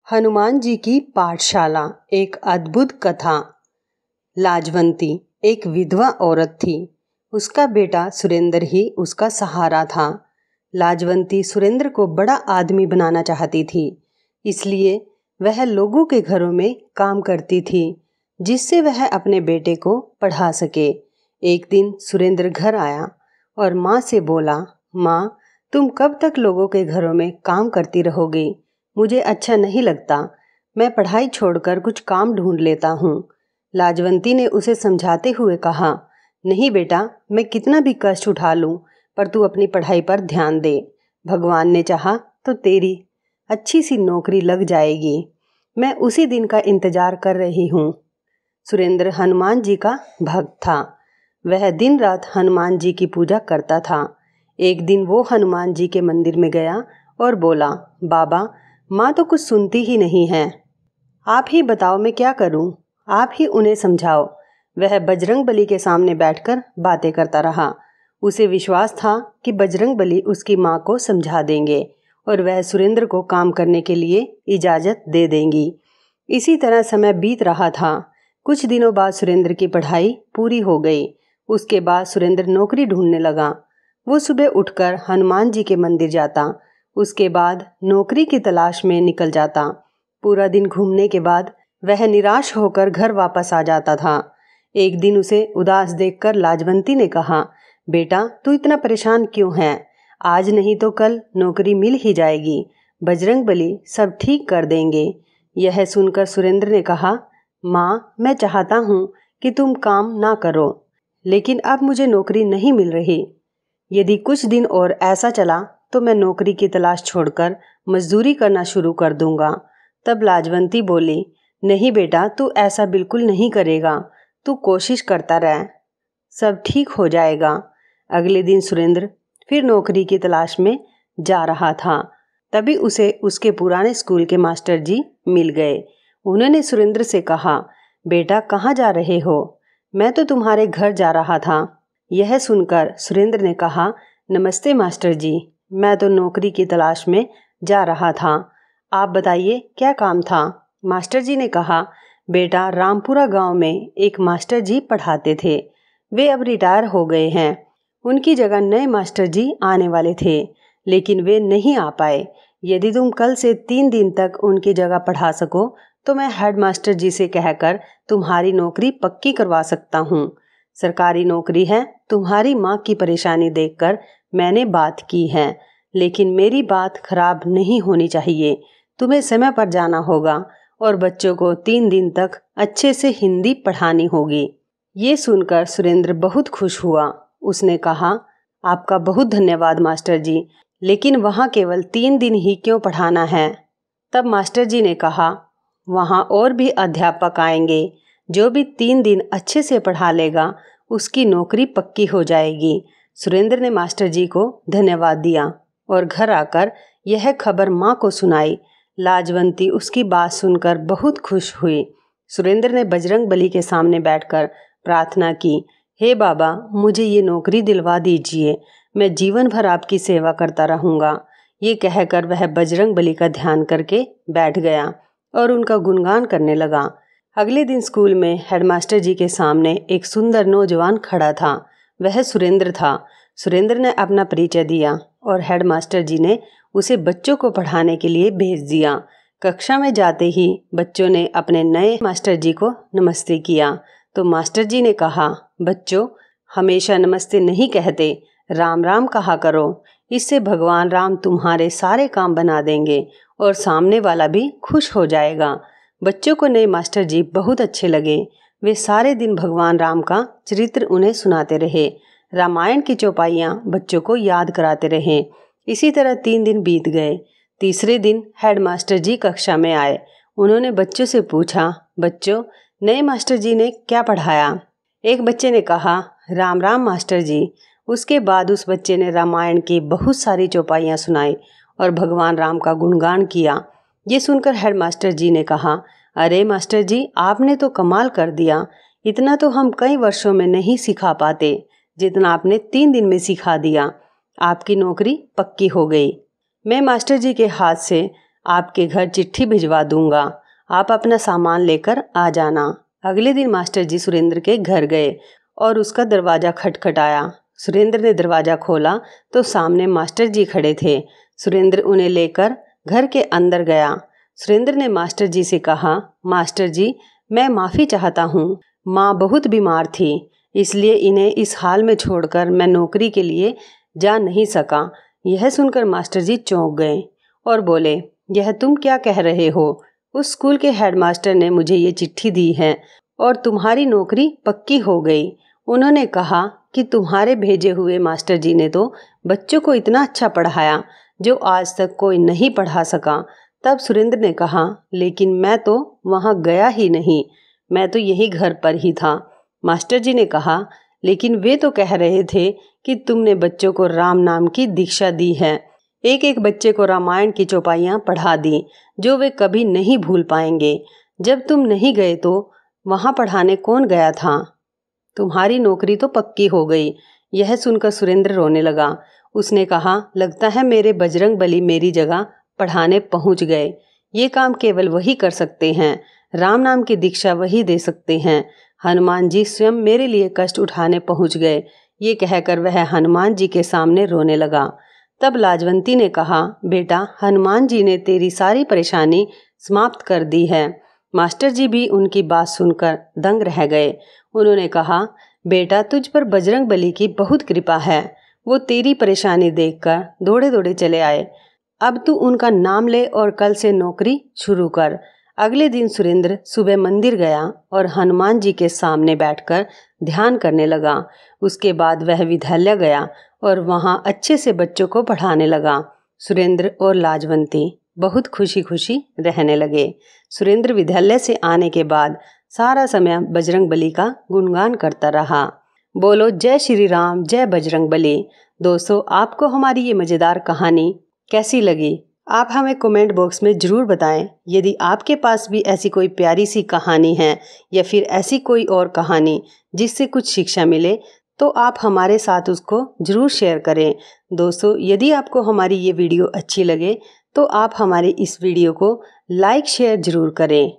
हनुमान जी की पाठशाला। एक अद्भुत कथा। लाजवंती एक विधवा औरत थी। उसका बेटा सुरेंद्र ही उसका सहारा था। लाजवंती सुरेंद्र को बड़ा आदमी बनाना चाहती थी, इसलिए वह लोगों के घरों में काम करती थी, जिससे वह अपने बेटे को पढ़ा सके। एक दिन सुरेंद्र घर आया और माँ से बोला, माँ, तुम कब तक लोगों के घरों में काम करती रहोगी? मुझे अच्छा नहीं लगता। मैं पढ़ाई छोड़कर कुछ काम ढूंढ लेता हूँ। लाजवंती ने उसे समझाते हुए कहा, नहीं बेटा, मैं कितना भी कष्ट उठा लूँ, पर तू अपनी पढ़ाई पर ध्यान दे। भगवान ने चाहा तो तेरी अच्छी सी नौकरी लग जाएगी। मैं उसी दिन का इंतजार कर रही हूँ। सुरेंद्र हनुमान जी का भक्त था। वह दिन रात हनुमान जी की पूजा करता था। एक दिन वो हनुमान जी के मंदिर में गया और बोला, बाबा, माँ तो कुछ सुनती ही नहीं है। आप ही बताओ मैं क्या करूं? आप ही उन्हें समझाओ। वह बजरंगबली के सामने बैठकर बातें करता रहा। उसे विश्वास था कि बजरंगबली उसकी माँ को समझा देंगे और वह सुरेंद्र को काम करने के लिए इजाज़त दे देंगी। इसी तरह समय बीत रहा था। कुछ दिनों बाद सुरेंद्र की पढ़ाई पूरी हो गई। उसके बाद सुरेंद्र नौकरी ढूंढने लगा। वो सुबह उठकर हनुमान जी के मंदिर जाता, उसके बाद नौकरी की तलाश में निकल जाता। पूरा दिन घूमने के बाद वह निराश होकर घर वापस आ जाता था। एक दिन उसे उदास देखकर लाजवंती ने कहा, बेटा, तू इतना परेशान क्यों है? आज नहीं तो कल नौकरी मिल ही जाएगी। बजरंगबली सब ठीक कर देंगे। यह सुनकर सुरेंद्र ने कहा, माँ, मैं चाहता हूँ कि तुम काम ना करो, लेकिन अब मुझे नौकरी नहीं मिल रही। यदि कुछ दिन और ऐसा चला तो मैं नौकरी की तलाश छोड़कर मजदूरी करना शुरू कर दूंगा। तब लाजवंती बोली, नहीं बेटा, तू ऐसा बिल्कुल नहीं करेगा। तू कोशिश करता रह, सब ठीक हो जाएगा। अगले दिन सुरेंद्र फिर नौकरी की तलाश में जा रहा था। तभी उसे उसके पुराने स्कूल के मास्टर जी मिल गए। उन्होंने सुरेंद्र से कहा, बेटा, कहाँ जा रहे हो? मैं तो तुम्हारे घर जा रहा था। यह सुनकर सुरेंद्र ने कहा, नमस्ते मास्टर जी, मैं तो नौकरी की तलाश में जा रहा था। आप बताइए क्या काम था? मास्टर जी ने कहा, बेटा, रामपुरा गांव में एक मास्टर जी पढ़ाते थे। वे अब रिटायर हो गए हैं। उनकी जगह नए मास्टर जी आने वाले थे, लेकिन वे नहीं आ पाए। यदि तुम कल से 3 दिन तक उनकी जगह पढ़ा सको तो मैं हेड मास्टर जी से कहकर तुम्हारी नौकरी पक्की करवा सकता हूँ। सरकारी नौकरी है। तुम्हारी माँ की परेशानी देखकर मैंने बात की है, लेकिन मेरी बात खराब नहीं होनी चाहिए। तुम्हें समय पर जाना होगा और बच्चों को 3 दिन तक अच्छे से हिंदी पढ़ानी होगी। ये सुनकर सुरेंद्र बहुत खुश हुआ। उसने कहा, आपका बहुत धन्यवाद मास्टर जी, लेकिन वहाँ केवल 3 दिन ही क्यों पढ़ाना है? तब मास्टर जी ने कहा, वहाँ और भी अध्यापक आएंगे। जो भी 3 दिन अच्छे से पढ़ा लेगा उसकी नौकरी पक्की हो जाएगी। सुरेंद्र ने मास्टर जी को धन्यवाद दिया और घर आकर यह खबर माँ को सुनाई। लाजवंती उसकी बात सुनकर बहुत खुश हुई। सुरेंद्र ने बजरंगबली के सामने बैठकर प्रार्थना की, हे बाबा, मुझे ये नौकरी दिलवा दीजिए। मैं जीवन भर आपकी सेवा करता रहूँगा। ये कहकर वह बजरंगबली का ध्यान करके बैठ गया और उनका गुणगान करने लगा। अगले दिन स्कूल में हेडमास्टर जी के सामने एक सुंदर नौजवान खड़ा था। वह सुरेंद्र था। सुरेंद्र ने अपना परिचय दिया और हेडमास्टर जी ने उसे बच्चों को पढ़ाने के लिए भेज दिया। कक्षा में जाते ही बच्चों ने अपने नए मास्टर जी को नमस्ते किया तो मास्टर जी ने कहा, बच्चों, हमेशा नमस्ते नहीं कहते, राम राम कहा करो। इससे भगवान राम तुम्हारे सारे काम बना देंगे और सामने वाला भी खुश हो जाएगा। बच्चों को नए मास्टर जी बहुत अच्छे लगे। वे सारे दिन भगवान राम का चरित्र उन्हें सुनाते रहे। रामायण की चौपाइयाँ बच्चों को याद कराते रहे। इसी तरह 3 दिन बीत गए। तीसरे दिन हेड मास्टर जी कक्षा में आए। उन्होंने बच्चों से पूछा, बच्चों, नए मास्टर जी ने क्या पढ़ाया? एक बच्चे ने कहा, राम राम मास्टर जी। उसके बाद उस बच्चे ने रामायण की बहुत सारी चौपाइयाँ सुनाई और भगवान राम का गुणगान किया। ये सुनकर हेड मास्टर जी ने कहा, अरे मास्टर जी, आपने तो कमाल कर दिया। इतना तो हम कई वर्षों में नहीं सिखा पाते जितना आपने 3 दिन में सिखा दिया। आपकी नौकरी पक्की हो गई। मैं मास्टर जी के हाथ से आपके घर चिट्ठी भिजवा दूंगा, आप अपना सामान लेकर आ जाना। अगले दिन मास्टर जी सुरेंद्र के घर गए और उसका दरवाज़ा खटखटाया। सुरेंद्र ने दरवाज़ा खोला तो सामने मास्टर जी खड़े थे। सुरेंद्र उन्हें लेकर घर के अंदर गया। सुरेंद्र ने मास्टर जी से कहा, मास्टर जी, मैं माफ़ी चाहता हूँ, माँ बहुत बीमार थी, इसलिए इन्हें इस हाल में छोड़कर मैं नौकरी के लिए जा नहीं सका। यह सुनकर मास्टर जी चौंक गए और बोले, यह तुम क्या कह रहे हो? उस स्कूल के हेडमास्टर ने मुझे ये चिट्ठी दी है और तुम्हारी नौकरी पक्की हो गई। उन्होंने कहा कि तुम्हारे भेजे हुए मास्टर जी ने तो बच्चों को इतना अच्छा पढ़ाया जो आज तक कोई नहीं पढ़ा सका। तब सुरेंद्र ने कहा, लेकिन मैं तो वहाँ गया ही नहीं, मैं तो यही घर पर ही था। मास्टर जी ने कहा, लेकिन वे तो कह रहे थे कि तुमने बच्चों को राम नाम की दीक्षा दी है, एक एक बच्चे को रामायण की चौपाइयाँ पढ़ा दी जो वे कभी नहीं भूल पाएंगे। जब तुम नहीं गए तो वहाँ पढ़ाने कौन गया था? तुम्हारी नौकरी तो पक्की हो गई। यह सुनकर सुरेंद्र रोने लगा। उसने कहा, लगता है मेरे बजरंग बली मेरी जगह पढ़ाने पहुँच गए। ये काम केवल वही कर सकते हैं, राम नाम की दीक्षा वही दे सकते हैं। हनुमान जी स्वयं मेरे लिए कष्ट उठाने पहुँच गए। ये कहकर वह हनुमान जी के सामने रोने लगा। तब लाजवंती ने कहा, बेटा, हनुमान जी ने तेरी सारी परेशानी समाप्त कर दी है। मास्टर जी भी उनकी बात सुनकर दंग रह गए। उन्होंने कहा, बेटा, तुझ पर बजरंग बली की बहुत कृपा है, वो तेरी परेशानी देखकर दौड़े दौड़े चले आए। अब तू उनका नाम ले और कल से नौकरी शुरू कर। अगले दिन सुरेंद्र सुबह मंदिर गया और हनुमान जी के सामने बैठकर ध्यान करने लगा। उसके बाद वह विद्यालय गया और वहाँ अच्छे से बच्चों को पढ़ाने लगा। सुरेंद्र और लाजवंती बहुत खुशी खुशी रहने लगे। सुरेंद्र विद्यालय से आने के बाद सारा समय बजरंग बली का गुणगान करता रहा। बोलो जय श्री राम, जय बजरंग बली। दोस्तों, आपको हमारी ये मज़ेदार कहानी कैसी लगी? आप हमें कमेंट बॉक्स में ज़रूर बताएं। यदि आपके पास भी ऐसी कोई प्यारी सी कहानी है या फिर ऐसी कोई और कहानी जिससे कुछ शिक्षा मिले, तो आप हमारे साथ उसको ज़रूर शेयर करें। दोस्तों, यदि आपको हमारी ये वीडियो अच्छी लगे तो आप हमारी इस वीडियो को लाइक शेयर ज़रूर करें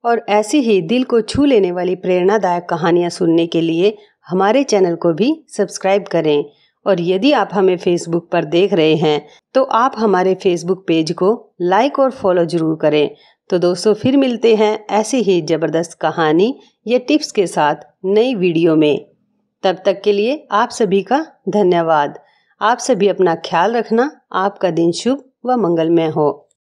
और ऐसी ही दिल को छू लेने वाली प्रेरणादायक कहानियाँ सुनने के लिए हमारे चैनल को भी सब्सक्राइब करें। और यदि आप हमें फेसबुक पर देख रहे हैं तो आप हमारे फेसबुक पेज को लाइक और फॉलो ज़रूर करें। तो दोस्तों, फिर मिलते हैं ऐसी ही ज़बरदस्त कहानी या टिप्स के साथ नई वीडियो में। तब तक के लिए आप सभी का धन्यवाद। आप सभी अपना ख्याल रखना। आपका दिन शुभ व मंगलमय हो।